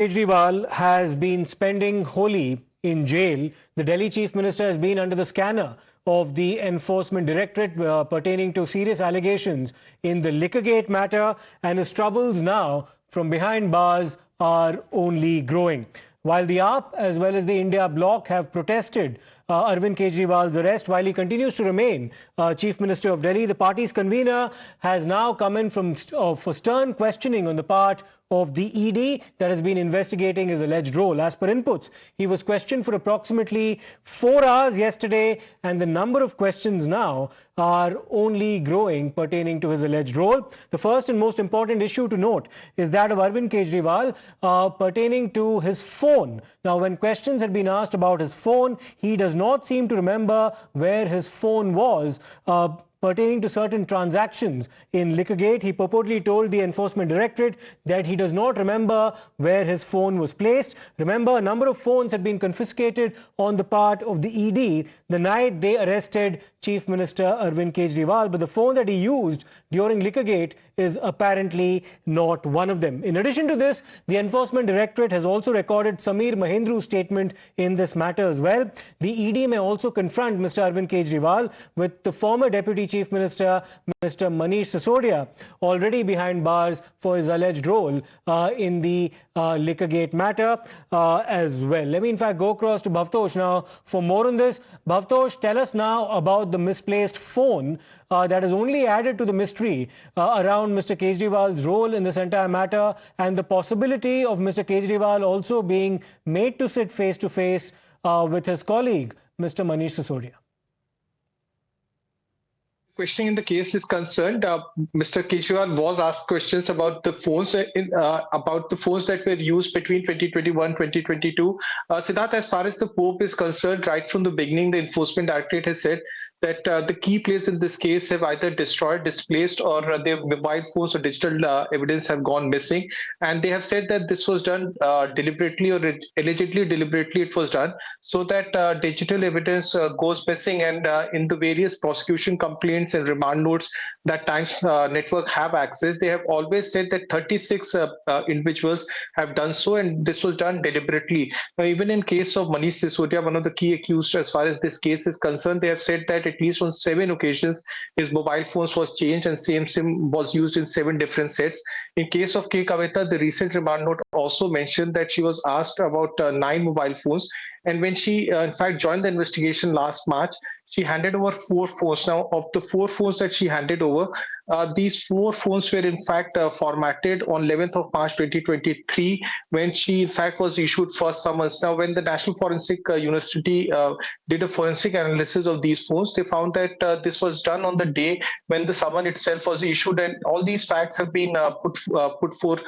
Kejriwal has been spending Holi in jail. The Delhi Chief Minister has been under the scanner of the Enforcement Directorate pertaining to serious allegations in the Liquorgate matter, and his troubles now from behind bars are only growing. While the AAP as well as the India Bloc have protested Arvind Kejriwal's arrest, while he continues to remain Chief Minister of Delhi, the party's convener has now come in for stern questioning on the part of the ED that has been investigating his alleged role. As per inputs, he was questioned for approximately 4 hours yesterday, and the number of questions now are only growing pertaining to his alleged role. The first and most important issue to note is that of Arvind Kejriwal pertaining to his phone. Now, when questions had been asked about his phone, he does not seem to remember where his phone was. Pertaining to certain transactions in Liquorgate, he purportedly told the Enforcement Directorate that he does not remember where his phone was placed. Remember, a number of phones had been confiscated on the part of the ED the night they arrested Chief Minister Arvind Kejriwal, but the phone that he used during Liquorgate is apparently not one of them. In addition to this, the Enforcement Directorate has also recorded Sameer Mahendru's statement in this matter as well. The ED may also confront Mr. Arvind Kejriwal with the former Deputy Chief Minister, Mr. Manish Sisodia, already behind bars for his alleged role in the Liquorgate matter as well. Let me in fact go across to Bhavtosh now for more on this. Bhavtosh, tell us now about the misplaced phone that has only added to the mystery around Mr. Kejriwal's role in this entire matter, and the possibility of Mr. Kejriwal also being made to sit face to face with his colleague, Mr. Manish Sisodia. Questioning in the case is concerned, Mr. Kejriwal was asked questions about the phones that were used between 2021-2022. Siddharth, as far as the Pope is concerned, right from the beginning, the Enforcement Directorate has said that the key players in this case have either destroyed, displaced, or their mobile phones or digital evidence have gone missing. And they have said that this was done deliberately, or allegedly deliberately it was done, so that digital evidence goes missing. And in the various prosecution complaints and remand notes that Times Network have access, they have always said that 36 individuals have done so, and this was done deliberately. Now, even in case of Manish Sisodia, one of the key accused as far as this case is concerned, they have said that at least on 7 occasions his mobile phones was changed and same SIM was used in 7 different sets. In case of K. Kavita, the recent remand note also mentioned that she was asked about 9 mobile phones, and when she in fact joined the investigation last March, she handed over 4 phones. Now, of the 4 phones that she handed over, these 4 phones were in fact formatted on 11th of March 2023, when she in fact was issued first summons. Now, when the National Forensic University did a forensic analysis of these phones, they found that this was done on the day when the summon itself was issued, and all these facts have been put forth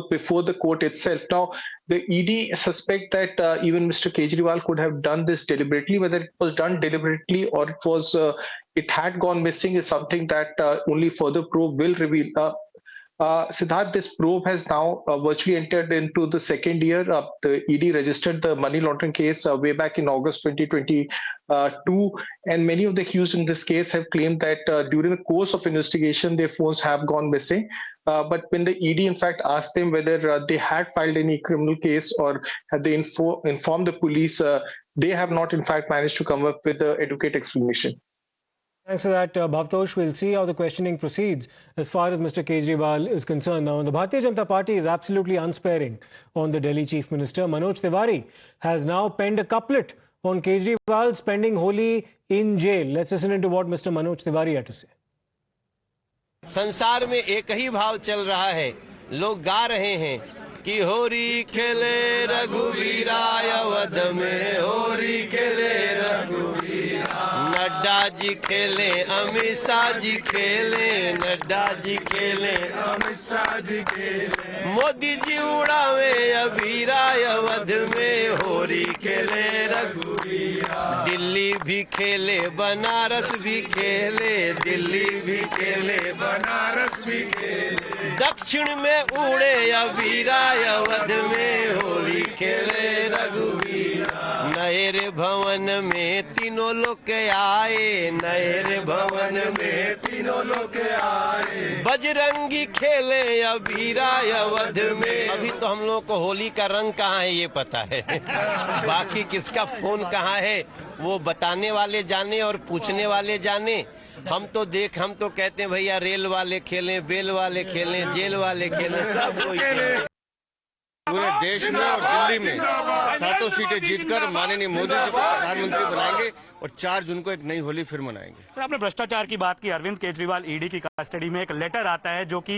before the court itself. Now, the ED suspect that even Mr. Kejriwal could have done this deliberately. Whether it was done deliberately or it had gone missing is something that only further probe will reveal. Siddharth, this probe has now virtually entered into the second year. The ED registered the money laundering case way back in August 2022, and many of the accused in this case have claimed that during the course of investigation, their phones have gone missing. But when the ED in fact asked them whether they had filed any criminal case or had they informed the police, they have not in fact managed to come up with an adequate explanation. Thanks for that, Bhavtosh. We'll see how the questioning proceeds as far as Mr. Kejriwal is concerned. Now, the Bharatiya Janata Party is absolutely unsparing on the Delhi Chief Minister. Manoj Tiwari has now penned a couplet on Kejriwal spending Holi in jail. Let's listen into what Mr. Manoj Tiwari had to say. संसार में एक ही भाव चल रहा है, लोग गा रहे हैं कि होरी खेले रघुवीरा अवध में, होरी खेले रघुवीरा। नड्डा जी खेले, अमित शाह जी खेले, नड्डा जी खेले, अमित शाह जी खेले। मोदी जी उड़ावे अबीरा अवध में, होरी खेले रघुवीरा। दिल्ली भी खेले, बनारस भी खेले, दिल्ली भी खेले, बनारस भी खेले। दक्षिण में उड़े अबीरा अवध में, होली खेले रघुवीरा। नए नए रे भवन में तीनों लोग आए, नए रे भवन में तीनों लोग आए, बजरंगी खेले अबीरा अवध में। अभी तो हम लोग को होली का रंग कहाँ है ये पता है, बाकी किसका फोन कहाँ है वो बताने वाले जाने और पूछने वाले जाने। हम तो कहते हैं भैया रेल वाले खेलें, बेल वाले खेलें, जेल वाले खेलें, सब कोई खेलें। पूरे देश में और दिल्ली में 7 सीटें जीतकर माननीय मोदी जी को प्रधानमंत्री बनाएंगे और 4 जून को एक नई होली फिर मनाएंगे। तो आपने भ्रष्टाचार की बात की। अरविंद केजरीवाल ईडी की कस्टडी में एक लेटर आता है जो कि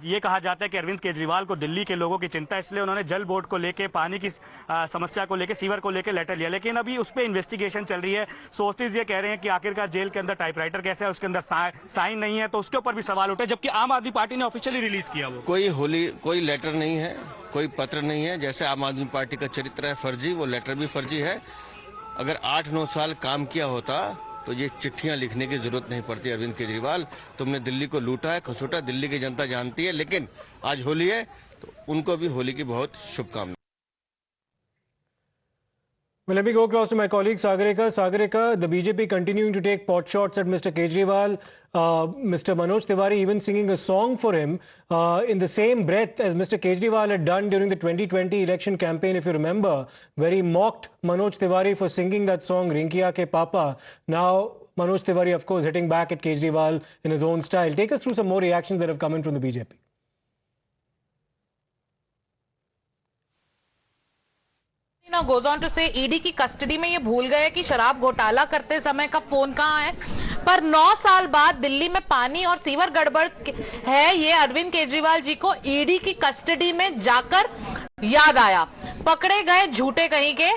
ये कहा जाता है कि अरविंद केजरीवाल को दिल्ली के लोगों की चिंता, इसलिए उन्होंने जल बोर्ड को लेकर, पानी की समस्या को लेकर, सीवर को लेकर लेटर लिया। लेकिन अभी उस पर इन्वेस्टिगेशन चल रही है। सोर्सेज ये कह रहे हैं कि आखिरकार जेल के अंदर टाइपराइटर कैसे है, उसके अंदर साइन नहीं है, तो उसके ऊपर भी सवाल उठे, जबकि आम आदमी पार्टी ने ऑफिशियली रिलीज किया। वो कोई लेटर नहीं है, कोई पत्र नहीं है। जैसे आम आदमी पार्टी का चरित्र है फर्जी, वो लेटर भी फर्जी है। अगर 8-9 साल काम किया होता तो ये चिट्ठियां लिखने की जरूरत नहीं पड़ती। अरविंद केजरीवाल, तुमने दिल्ली को लूटा है, खसोटा, दिल्ली की जनता जानती है। लेकिन आज होली है तो उनको भी होली की बहुत शुभकामनाएं। Well, let me go across to my colleague Sagarika. Sagarika, the BJP continuing to take pot shots at Mr. Kejriwal, Mr. Manoj Tiwari even singing a song for him in the same breath as Mr. Kejriwal had done during the 2020 election campaign, if you remember, where he mocked Manoj Tiwari for singing that song, Rinkiya Ke Papa. Now, Manoj Tiwari, of course, hitting back at Kejriwal in his own style. Take us through some more reactions that have come in from the BJP. Goes on to say ED की custody में ये भूल गए कि शराब घोटाला करते समय का फोन कहाँ है, पर 9 साल बाद दिल्ली में पानी और सीवर गड़बड़ है, ये अरविंद केजरीवाल जी को ईडी की कस्टडी में जाकर याद आया। पकड़े गए झूठे कहीं के,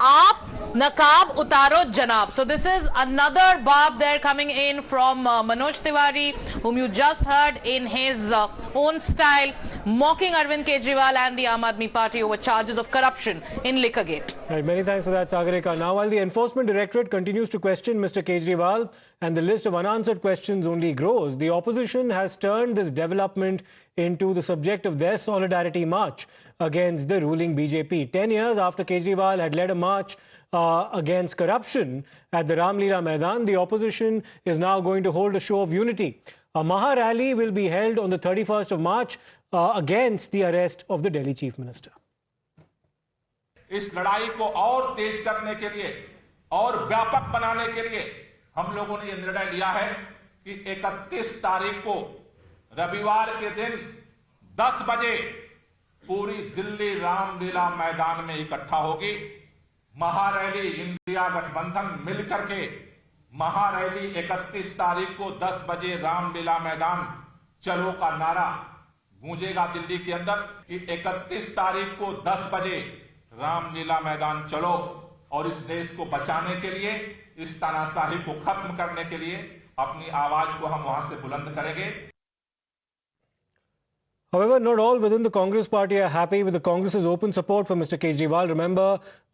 आप नकाब उतारो जनाब। So this is another bob there coming in from Manoj Tiwari, whom you just heard in his own style, mocking Arvind Kejriwal and the Aam Aadmi Party over charges of corruption in Liquorgate. Right, many thanks for that, Sagarika. Now, while the Enforcement Directorate continues to question Mr. Kejriwal and the list of unanswered questions only grows, the opposition has turned this development into the subject of their solidarity march against the ruling BJP. 10 years after Kejriwal had led a march against corruption at the Ramleela Maidan, the opposition is now going to hold a show of unity. A Maha rally will be held on the 31st of March against the arrest of the Delhi Chief Minister. इस लड़ाई को और तेज करने के लिए और व्यापक बनाने के लिए हम लोगों ने यह निर्णय लिया है कि 31 तारीख को रविवार के दिन 10 बजे पूरी दिल्ली रामलीला मैदान में इकट्ठा होगी। महारैली इंडिया गठबंधन मिलकर के महारैली 31 तारीख को 10 बजे रामलीला मैदान चलो का नारा गूंजेगा दिल्ली के अंदर कि 31 तारीख को 10 बजे रामलीला मैदान चलो और इस देश को बचाने के लिए, इस तानाशाही को खत्म करने के लिए अपनी आवाज को हम वहां से बुलंद करेंगे। However, not all within the Congress party are happy with the Congress's open support for Mr. Kejriwal. Remember,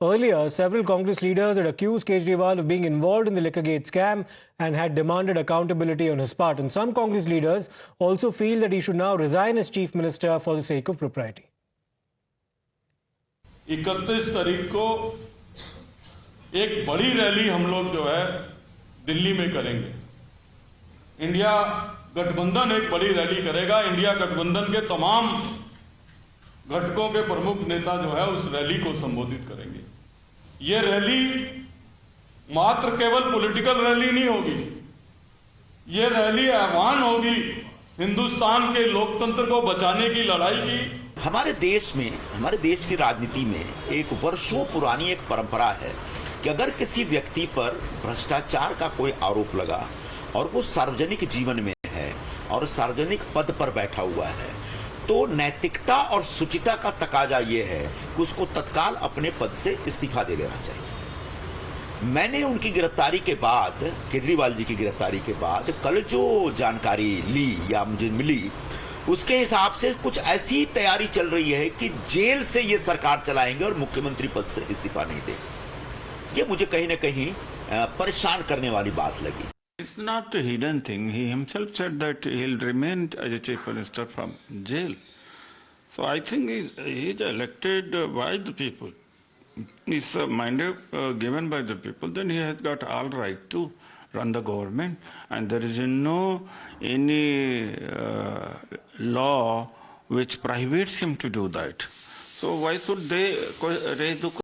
earlier, several Congress leaders had accused Kejriwal of being involved in the Liquorgate scam and had demanded accountability on his part. And some Congress leaders also feel that he should now resign as Chief Minister for the sake of propriety. 31 तारीख को एक बड़ी rally हम लोग जो है दिल्ली में करेंगे। इंडिया गठबंधन एक बड़ी रैली करेगा। इंडिया गठबंधन के तमाम घटकों के प्रमुख नेता जो है उस रैली को संबोधित करेंगे। ये रैली मात्र केवल पॉलिटिकल रैली नहीं होगी, ये रैली आह्वान होगी हिंदुस्तान के लोकतंत्र को बचाने की लड़ाई की। हमारे देश में, हमारे देश की राजनीति में एक वर्षों पुरानी एक परंपरा है कि अगर किसी व्यक्ति पर भ्रष्टाचार का कोई आरोप लगा और वो सार्वजनिक जीवन में है और सार्वजनिक पद पर बैठा हुआ है, तो नैतिकता और शुचिता का तकाजा ये है कि उसको तत्काल अपने पद से इस्तीफा दे देना चाहिए। मैंने उनकी गिरफ्तारी के बाद, केजरीवाल जी की गिरफ्तारी के बाद कल जो जानकारी ली या मुझे मिली, उसके हिसाब से कुछ ऐसी तैयारी चल रही है कि जेल से ये सरकार चलाएंगे और मुख्यमंत्री पद से इस्तीफा नहीं देंगे। ये मुझे कहीं ना कहीं परेशान करने वाली बात लगी। It's not a hidden thing. He himself said that he'll remain as a chief minister from jail. So I think he's elected by the people. is a mandate given by the people, then he has got all right to run the government, and there is no any law which prohibits him to do that. So why should they raise the